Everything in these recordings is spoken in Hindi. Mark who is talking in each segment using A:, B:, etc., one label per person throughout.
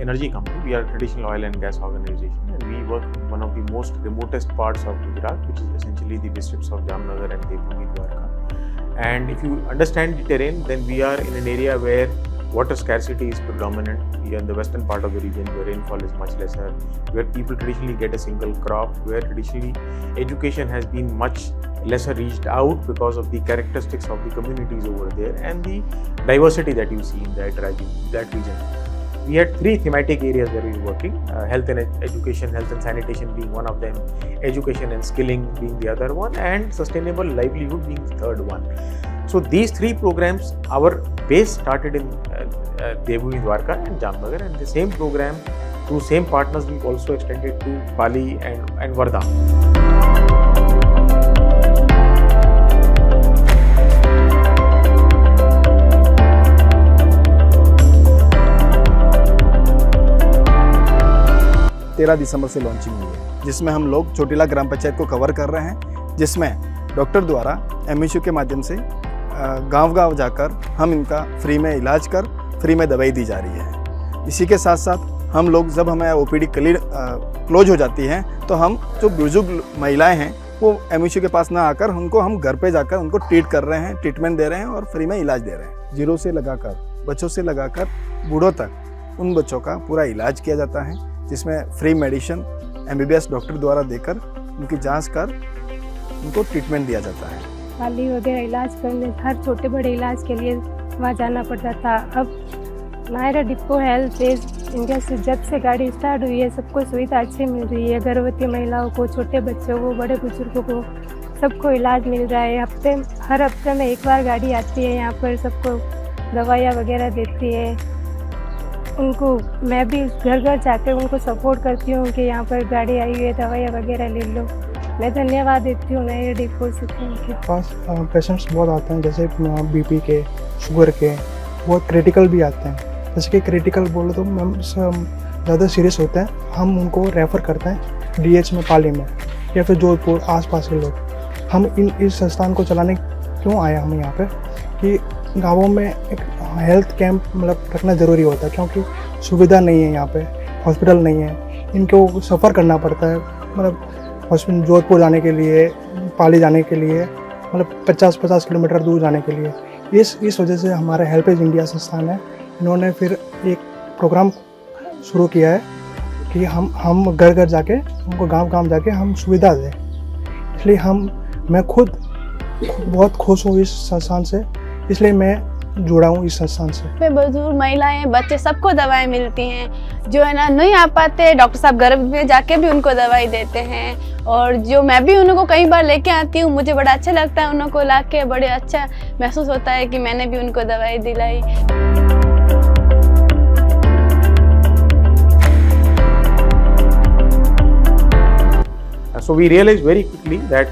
A: energy company. We are a traditional oil and gas organization, and we work in one of the most remotest parts of Gujarat, which is essentially the districts of Jamnagar and Devbhoomi Dwarka. And if you understand the terrain, then we are in an area where water scarcity is predominant. We are in the western part of the region where rainfall is much lesser, where people traditionally get a single crop, where traditionally education has been much lesser reached out because of the characteristics of the communities over there and the diversity that you see in that region. We had 3 thematic areas where we were working, health and education, health and sanitation being one of them, education and skilling being the other one, and sustainable livelihood being the third one. So these 3 programs, our base started in Devbhoomi Dwarka and Jamnagar, and the same program through same partners we've also extended to Pali and Wardha.
B: दिसंबर से लॉन्चिंग हुई है, जिसमें हम लोग चोटिला ग्राम पंचायत को कवर कर रहे हैं, जिसमें डॉक्टर द्वारा MHU के माध्यम से गांव-गांव जाकर हम इनका फ्री में इलाज कर फ्री में दवाई दी जा रही है। इसी के साथ साथ हम लोग जब हमें OPD क्लोज हो जाती है तो हम जो बुजुर्ग महिलाएं हैं वो MHU के पास ना आकर उनको हम घर पे जाकर उनको ट्रीट कर रहे हैं, ट्रीटमेंट दे रहे हैं और फ्री में इलाज दे रहे हैं। 0 से लगाकर बच्चों से लगाकर बूढ़ों तक उन बच्चों का पूरा इलाज किया जाता है, जिसमें फ्री मेडिसिन MBBS डॉक्टर द्वारा देकर उनकी जांच कर उनको ट्रीटमेंट दिया जाता है।
C: पाली वगैरह इलाज करने हर छोटे बड़े इलाज के लिए वहाँ जाना पड़ता था। अब नायरा डिपो हेल्थ एज इंडिया से जब से गाड़ी स्टार्ट हुई है सबको सुविधा अच्छी मिल रही है। गर्भवती महिलाओं को, छोटे बच्चों को, बड़े बुजुर्गों को सबको इलाज मिल रहा है। हर हफ्ते में एक बार गाड़ी आती है, यहाँ पर सबको दवाइयाँ वगैरह देती है। उनको मैं भी घर घर जाकर उनको सपोर्ट करती हूँ कि यहाँ पर गाड़ी आई हुई है, दवाइयाँ वगैरह ले लो। मैं धन्यवाद देती हूँ नायरा डिपो से। उनके
D: पास पेशेंट्स बहुत आते हैं, जैसे BP के, शुगर के, बहुत क्रिटिकल भी आते हैं। जैसे कि क्रिटिकल बोलो तो मैम ज़्यादा सीरियस होते हैं, हम उनको रेफ़र करते हैं DH में, पाली में या फिर जोधपुर आसपास के लोग। हम इस संस्थान को चलाने क्यों आए हमें यहाँ पे कि गाँवों में एक हेल्थ कैंप मतलब रखना ज़रूरी होता है, क्योंकि सुविधा नहीं है यहाँ पे, हॉस्पिटल नहीं है, इनको सफ़र करना पड़ता है। मतलब हॉस्पिटल जोधपुर जाने के लिए, पाली जाने के लिए मतलब 50 किलोमीटर दूर जाने के लिए। इस वजह से हमारे हेल्पेज इंडिया संस्थान है, इन्होंने फिर एक प्रोग्राम शुरू किया है कि हम घर घर जाके उनको गांव जाके हम सुविधा दें। इसलिए मैं खुद बहुत खुश हूँ इस संस्थान से, इसलिए मैं जुड़ा हूँ इस संस्थान से।
E: बुजुर्ग महिलाएं, बच्चे सबको दवाएं मिलती हैं। जो है ना नहीं आ पाते, डॉक्टर साहब घर में जाके भी उनको दवाई देते हैं। और जो मैं भी उनको कई बार लेके आती हूँ, मुझे बड़ा अच्छा लगता है उनको लाके, बड़े अच्छा महसूस होता है कि मैंने भी उनको दवाई दिलाई।
A: So we realized very quickly that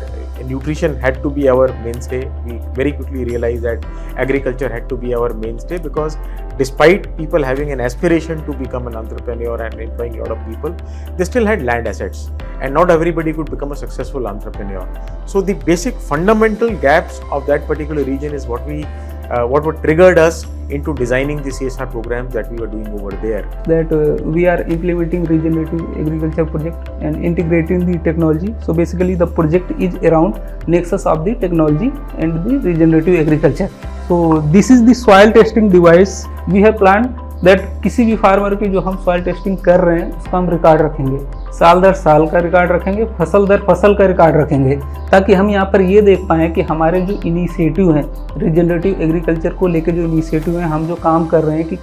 A: nutrition had to be our mainstay. We very quickly realized that agriculture had to be our mainstay, because despite people having an aspiration to become an entrepreneur and employing a lot of people, they still had land assets, and not everybody could become a successful entrepreneur. So the basic fundamental gaps of that particular region is what triggered us into designing the CSR programs that we were doing over there.
F: That we are implementing regenerative agriculture project and integrating the technology. So basically the project is around nexus of the technology and the regenerative agriculture. So this is the soil testing device we have planned that किसी भी फार्मर की जो हम सॉइल टेस्टिंग कर रहे हैं उसका हम रिकॉर्ड रखेंगे, साल दर साल का रिकॉर्ड रखेंगे, फसल दर फसल का रिकॉर्ड रखेंगे, ताकि हम यहाँ पर ये देख पाएँ कि हमारे जो इनिशिएटिव हैं रिजेनरेटिव एग्रीकल्चर को लेकर, जो इनिशिएटिव हैं, हम जो काम कर रहे हैं कि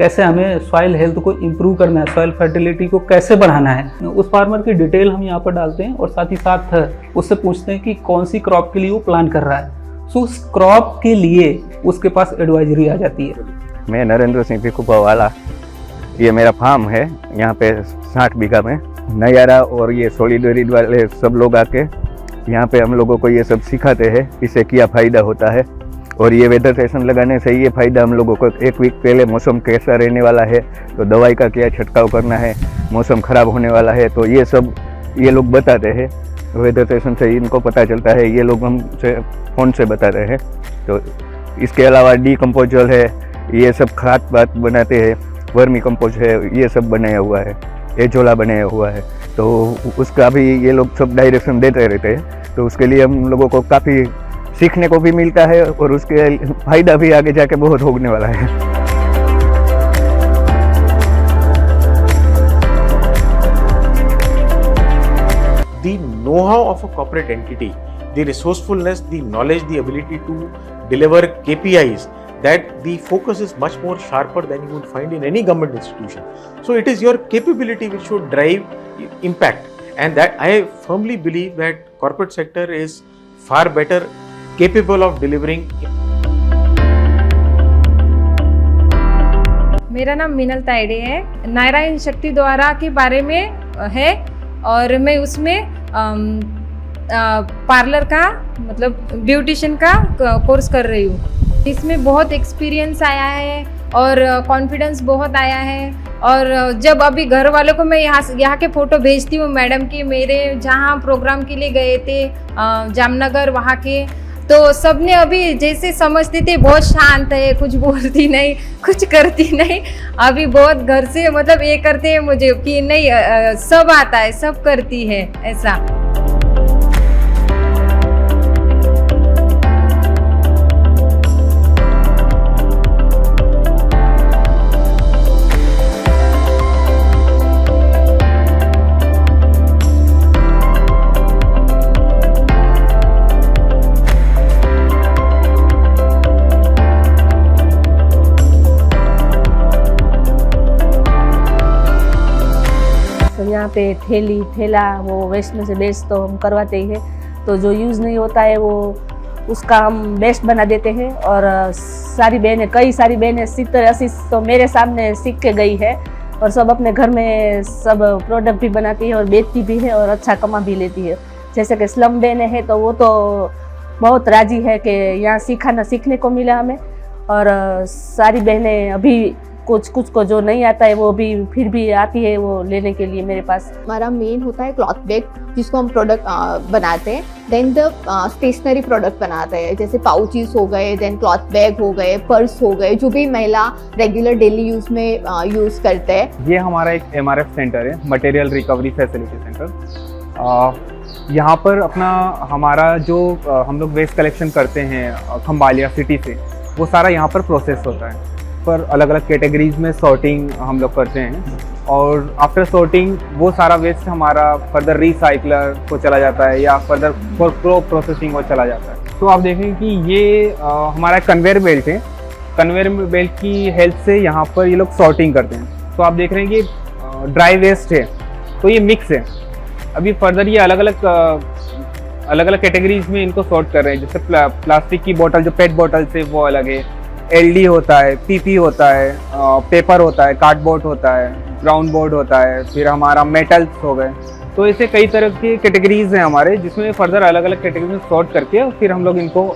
F: कैसे हमें सॉइल हेल्थ को इम्प्रूव करना है, सॉइल फर्टिलिटी को कैसे बढ़ाना है, उस फार्मर की डिटेल हम यहाँ पर डालते हैं और साथ ही साथ उससे पूछते हैं कि कौन सी क्रॉप के लिए वो प्लान कर रहा है। सो उस क्रॉप के लिए उसके पास एडवाइजरी आ जाती है।
G: मैं नरेंद्र सिंह भिकुपावाला, ये मेरा फार्म है, यहाँ पे 60 बीघा में नयारा और ये सॉलिडरी वाले सब लोग आके यहाँ पे हम लोगों को ये सब सिखाते हैं, इससे क्या फ़ायदा होता है। और ये वेदर स्टेशन लगाने से ये फ़ायदा हम लोगों को, 1 वीक पहले मौसम कैसा रहने वाला है, तो दवाई का क्या छिड़काव करना है, मौसम ख़राब होने वाला है, तो ये सब ये लोग बताते हैं। वेदर स्टेशन से इनको पता चलता है, ये लोग हमसे फ़ोन से बताते हैं। तो इसके अलावा डीकम्पोजल है, ये सब खाद पात बनाते हैं, वर्मी कंपोस्ट है, ये सब बनाया हुआ है, एजोला बनाया हुआ है। तो उसका भी ये लोग सब डायरेक्शन देते रहते हैं, तो उसके लिए हम लोगों को काफ़ी सीखने को भी मिलता है और उसके फायदा भी आगे जाके बहुत होने वाला है।
A: The know-how of a corporate entity, the resourcefulness, the knowledge, the ability to deliver KPIs, that the focus is much more sharper than you would find in any government institution. So it is your capability which should drive impact, and that I firmly believe that corporate sector is far better capable of delivering.
H: मेरा नाम मीनल तायडे है। नारायण शक्ति द्वारा के बारे में है और मैं उसमें पार्लर का मतलब ब्यूटिशियन का कोर्स कर रही हूँ। इसमें बहुत एक्सपीरियंस आया है और कॉन्फिडेंस बहुत आया है। और जब अभी घर वालों को मैं यहाँ के फ़ोटो भेजती हूँ मैडम की, मेरे जहाँ प्रोग्राम के लिए गए थे जामनगर वहाँ के, तो सबने अभी जैसे समझते थे बहुत शांत है, कुछ बोलती नहीं, कुछ करती नहीं। अभी बहुत घर से मतलब ये करते हैं मुझे कि नहीं सब आता है, सब करती है ऐसा।
I: यहाँ पे ठेला वो वेस्ट में से बेस्ट तो हम करवाते ही हैं। तो जो यूज़ नहीं होता है वो उसका हम बेस्ट बना देते हैं। और कई सारी बहनें 70-80 तो मेरे सामने सीख के गई है और सब अपने घर में सब प्रोडक्ट भी बनाती है और बेचती भी है और अच्छा कमा भी लेती है। जैसे कि स्लम बहनें हैं तो वो तो बहुत राजी है कि यहाँ सीखने को मिला हमें। और सारी बहनें अभी कुछ को जो नहीं आता है वो भी फिर भी आती है वो लेने के लिए मेरे पास।
J: हमारा मेन होता है क्लॉथ बैग जिसको हम प्रोडक्ट बनाते हैं। देन द स्टेशनरी प्रोडक्ट बनाते हैं, जैसे पाउचेस हो गए, देन क्लॉथ बैग हो गए, पर्स हो गए, जो भी महिला रेगुलर डेली यूज में यूज करते हैं।
K: ये हमारा एक MRF सेंटर है, मटेरियल रिकवरी फैसिलिटी सेंटर। यहाँ पर हमारा जो हम लोग वेस्ट कलेक्शन करते हैं खम्बालिया सिटी से, वो सारा यहाँ पर प्रोसेस होता है। पर अलग अलग कैटेगरीज में सॉर्टिंग हम लोग करते हैं और आफ्टर सॉर्टिंग वो सारा वेस्ट हमारा फर्दर रिसाइकलर को चला जाता है या फर्दर फॉर प्रोसेसिंग को चला जाता है। तो आप देखें कि ये हमारा कन्वेयर बेल्ट है। कन्वेयर बेल्ट की हेल्प से यहाँ पर ये लोग सॉर्टिंग करते हैं। तो आप देख रहे हैं कि ड्राई वेस्ट है तो ये मिक्स है। अभी फर्दर ये अलग अलग कैटेगरीज में इनको सॉर्ट कर रहे हैं। जैसे प्लास्टिक की बोतल, जो पेट बॉटल से वो अलग है, LD होता है, PP होता है, पेपर होता है, कार्डबोर्ड होता है, ब्राउन बोर्ड होता है, फिर हमारा मेटल्स हो गए। तो ऐसे कई तरह की कैटेगरीज हैं हमारे, जिसमें फर्दर अलग अलग कैटेगरीज में सॉर्ट करके और फिर हम लोग इनको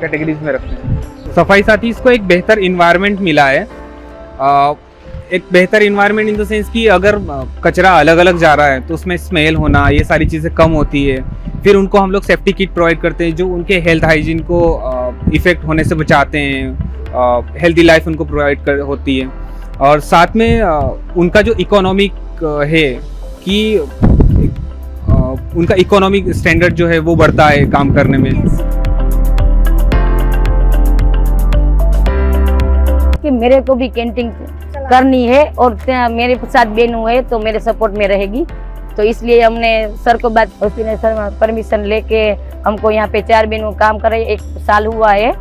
K: कैटेगरीज में रखते हैं। सफाई साथी इसको एक बेहतर इन्वायरमेंट मिला है। एक बेहतर इन्वायरमेंट इन द सेंस कि अगर कचरा अलग अलग जा रहा है तो उसमें स्मेल होना, ये सारी चीज़ें कम होती है। फिर उनको हम लोग सेफ्टी किट प्रोवाइड करते हैं जो उनके हेल्थ हाइजीन को इफ़ेक्ट होने से बचाते हैं। हेल्दी लाइफ उनको प्रोवाइड होती है। और साथ में उनका जो इकोनॉमिक है कि उनका इकोनॉमिक स्टैंडर्ड जो है वो बढ़ता है काम करने में।
I: कि मेरे को भी कैंटीन करनी है और मेरे साथ बहनों है तो मेरे सपोर्ट में रहेगी, तो इसलिए हमने सर को बात फिर सर परमिशन लेके हमको यहाँ पे 4 बहनों काम कर रहे 1 साल हुआ है।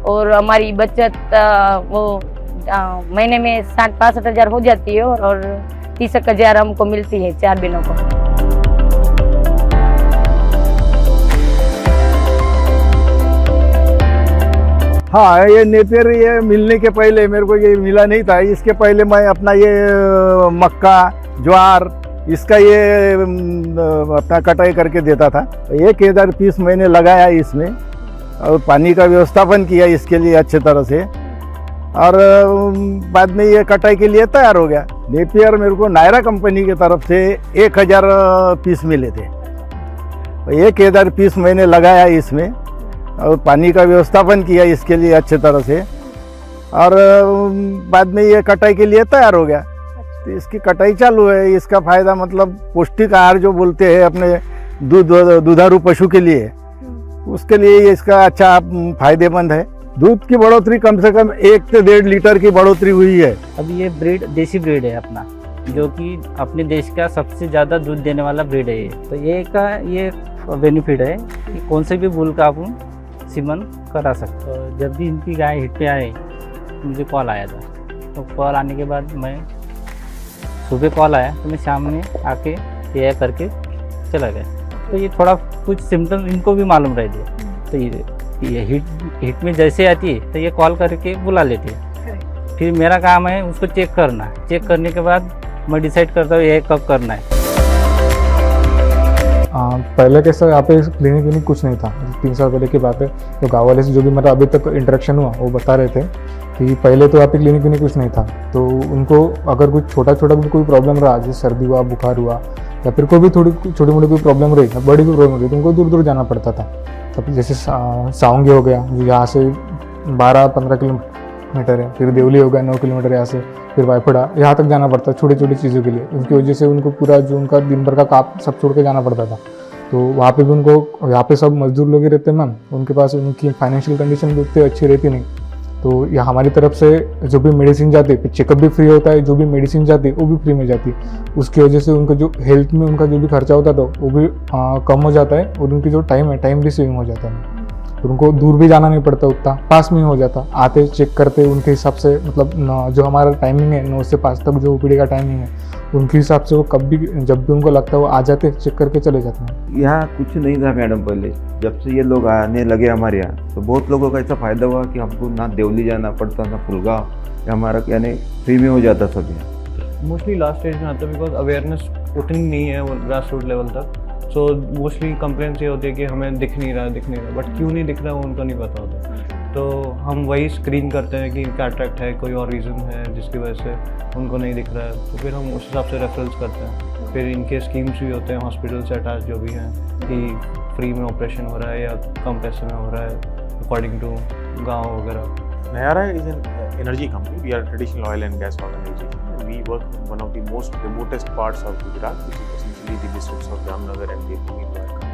I: और हमारी बचत वो महीने में 60-65 हज़ार हो जाती है और 30 हज़ार हमको मिलती है 4 बहनों को।
L: हाँ, ये नेपियर ये मिलने के पहले मेरे को ये मिला नहीं था। इसके पहले मैं अपना ये मक्का, ज्वार, इसका ये अपना कटाई करके देता था। 1000 पीस मैंने लगाया इसमें और पानी का व्यवस्थापन किया इसके लिए अच्छे तरह से, और बाद में ये कटाई के लिए तैयार हो गया। नेपियर मेरे को नायरा कंपनी की तरफ से 1000 पीस मिले थे। 1000 पीस मैंने लगाया इसमें और पानी का व्यवस्थापन किया इसके लिए अच्छे तरह से, और बाद में ये कटाई के लिए तैयार हो गया। तो इसकी कटाई चालू है। इसका फायदा मतलब पौष्टिक आहार जो बोलते हैं अपने दुधारू पशु के लिए, उसके लिए ये इसका अच्छा फायदेमंद है। दूध की बढ़ोतरी कम से कम 1 से 1.5 लीटर की बढ़ोतरी हुई है।
M: अब ये ब्रीड देसी ब्रीड है अपना, जो कि अपने देश का सबसे ज़्यादा दूध देने वाला ब्रीड है ये। तो ये बेनिफिट है कि कौन से भी बुल का आप सीमन करा सकते हो। जब भी इनकी गाय हिट पे आए मुझे कॉल आया था, तो कॉल आने के बाद मैं सुबह कॉल आया तो मैं शाम में आके ये करके चला गया। तो ये थोड़ा कुछ सिम्टम इनको भी मालूम रह थे। तो ये हिट में जैसे आती है तो ये कॉल करके बुला लेती है। फिर मेरा काम है उसको चेक करना। चेक करने के बाद मैं डिसाइड करता हूँ ये कब करना है।
K: पहले कैसा यहाँ पे क्लिनिक कुछ नहीं था। 3 साल पहले की बात है। तो गाँव वाले से जो भी मेरा अभी तक इंटरेक्शन हुआ वो बता रहे थे कि पहले तो यहाँ पे क्लिनिक कुछ नहीं था। तो उनको अगर कुछ छोटा भी कोई प्रॉब्लम रहा, जैसे सर्दी हुआ, बुखार हुआ, या फिर कोई भी थोड़ी छोटी मोटी कोई प्रॉब्लम रही, बड़ी कोई प्रॉब्लम रही, तो उनको दूर जाना पड़ता था। तब जैसे सावंगी हो गया जो यहाँ से 12-15 किलोमीटर है, फिर देवली हो गया 9 किलोमीटर यहाँ से, फिर वायफड़ा, यहाँ तक जाना पड़ता छोटी चीज़ों के लिए। उसकी वजह से उनको पूरा जो उनका दिन भर का काम सब छोड़ के जाना पड़ता था। तो वहाँ पे भी उनको, यहाँ पे सब मजदूर लोग ही रहते मैम, उनके पास उनकी फाइनेंशियल कंडीशन भी उतनी अच्छी रहती नहीं। तो यहाँ हमारी तरफ से जो भी मेडिसिन जाती है, चेकअप भी फ्री होता है, जो भी मेडिसिन जाती है वो भी फ्री में जाती है। उसकी वजह से उनको जो हेल्थ में उनका जो भी खर्चा होता था वो भी कम हो जाता है, और उनकी जो टाइम भी सेविंग हो जाता है। तो उनको दूर भी जाना नहीं पड़ता, उतना पास में ही हो जाता। आते चेक करते उनके हिसाब से, मतलब जो हमारा टाइमिंग है 9 से 5 तक जो ओपीडी का टाइमिंग है, उनके हिसाब से वो जब भी उनको लगता है वो आ जाते, चेक करके चले जाते हैं।
N: यहाँ कुछ नहीं था मैडम पहले। जब से ये लोग आने लगे हमारे यहाँ, तो बहुत लोगों का ऐसा फ़ायदा हुआ कि हमको ना देवली जाना पड़ता, ना फुलगांव, हमारा यानी फ्री में हो जाता सब यहाँ।
O: मोस्टली लास्ट स्टेज में आता है बिकॉज अवेयरनेस उतनी नहीं है वो ग्रास रूट लेवल तक। सो मोस्टली कंप्लेंट्स ये होती है कि हमें दिख नहीं रहा, बट क्यों नहीं दिख रहा वो उनको नहीं पता होता। तो हम वही स्क्रीन करते हैं कि कैटरेक्ट है, कोई और रीज़न है जिसकी वजह से उनको नहीं दिख रहा है, तो फिर हम उस हिसाब से रेफरेंस करते हैं। फिर इनके स्कीम्स भी होते हैं हॉस्पिटल से अटैच जो भी हैं, कि फ्री में ऑपरेशन हो रहा है या कम पैसे में हो रहा है अकॉर्डिंग टू गाँव वगैरह।
A: Nayara is an energy company. We are a traditional oil and gas organization. We work in one of the most remotest parts of Gujarat, which is essentially the districts of Jamnagar and Devbhoomi Dwarka.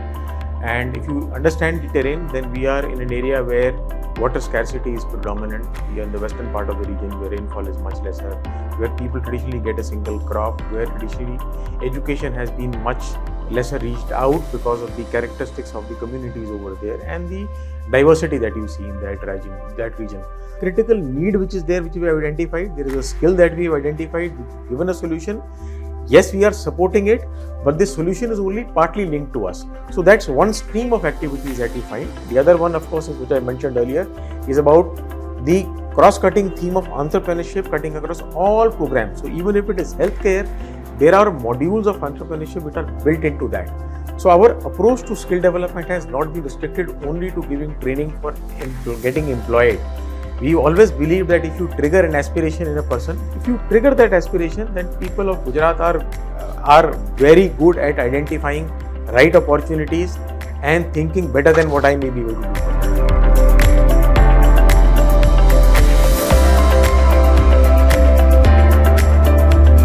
A: And if you understand the terrain, then we are in an area where water scarcity is predominant. We are in the western part of the region where rainfall is much lesser, where people traditionally get a single crop, where traditionally education has been much lesser reached out because of the characteristics of the communities over there and the diversity that you see in that region. Critical need which is there, which we have identified, there is a skill that we have identified, given a solution. Yes, we are supporting it, but this solution is only partly linked to us. So that's one stream of activities that we find. The other one, of course, is which I mentioned earlier, is about the cross-cutting theme of entrepreneurship cutting across all programs. So even if it is healthcare, there are modules of entrepreneurship which are built into that. So our approach to skill development has not been restricted only to giving training for getting employed. We always believe that if you trigger an aspiration in a person, if you trigger that aspiration, then people of Gujarat are very good at identifying right opportunities and thinking better than what I may be able to do.